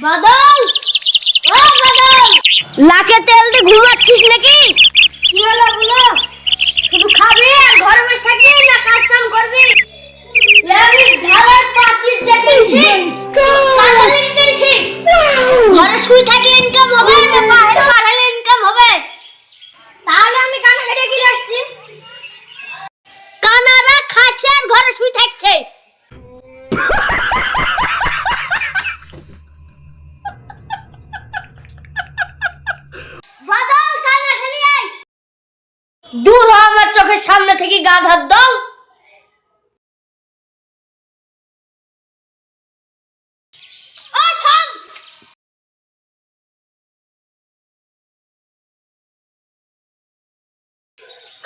বাদল, ও বাদল, লাখে তেল দিয়ে ঘুমাচ্ছিস নাকি? কি হলো বলো? শুধু খাবি আর ঘরে বসে থাকবি না কাজ কাম করবি? আমি ঢালার পাঁচির চাকরিছি, কাজে লেগেছি। ঘরে শুই থাকলে ইনকাম হবে না বাইরে পাঠালে ইনকাম হবে? তাহলে আমি কানা কেটে গিয়ে আসছি। কানারা খাচ্ছে আর ঘরে শুই থাকছে। বাদল, কানা খেলি আয়। দূর হ আমার চোখের সামনে থেকে গাধার দল।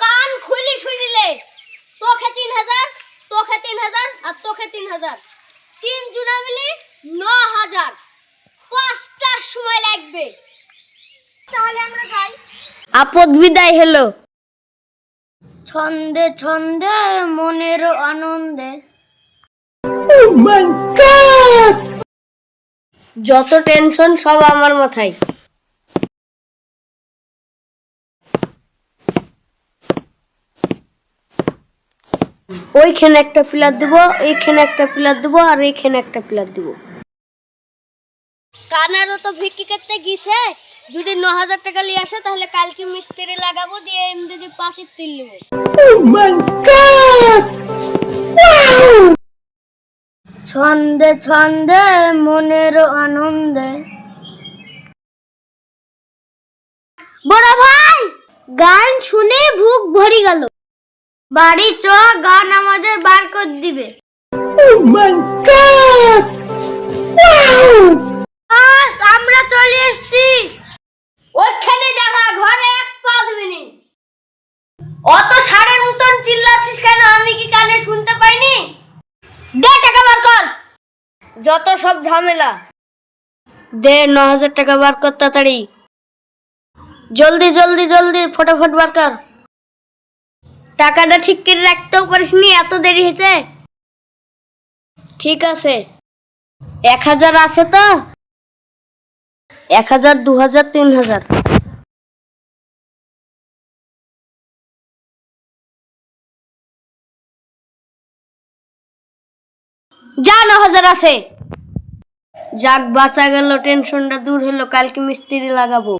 কান খুলি শুনিলে তোকে 3000, তোকে 3000 আর তোকে 3000, তিন জনা মিলে 9000। 5টার সময় লাগবে। তাহলে আমরা যাই। আপদ বিদায় হলো। ছন্দে ছন্দে মনের আনন্দে। Oh my God! যত টেনশন সব আমার মাথায়। ওইখানে একটা পিলার দেব, এইখানে একটা পিলার দেব আর এইখানে একটা পিলার দেব। কানারও তো ভিক্ষি করতে গিয়েছে, যদি 9000 টাকা নিয়ে আসে তাহলে কালকে মিস্ত্রি লাগাবো, দিয়ে এমনি পাঁচির তুল নেব। Oh my God! ছন্দে ছন্দে মনের আনন্দে। বড় ভাই, গান শুনে ভুক ভরি গেল। বাড়ি চ, গান আমাদের বার করে দিবে। Oh my God! আমরা চলে এসেছি। ওইখানে দাঁড়া, ঘরে এক পা দিবি নি। অত সারের মতন চিল্লাচ্ছিস কেন? আমি কি কানে শুনতে পাইনি? দে টাকা বার কর। যত সব ঝামেলা। দে 9000 টাকা বার কর তাড়াতাড়ি। জলদি জলদি জলদি ফটাফট বার কর। টাকাটা ঠিক করে রাখতেও পারিসনি, এত দেরি হয়েছে। ঠিক আছে, 1000 আছে তো? 1000, 2000, 3000। যা 9000 আছে। যাক বাঁচা গেল, টেনশনটা দূর হলো, কালকে মিস্ত্রি লাগাবো।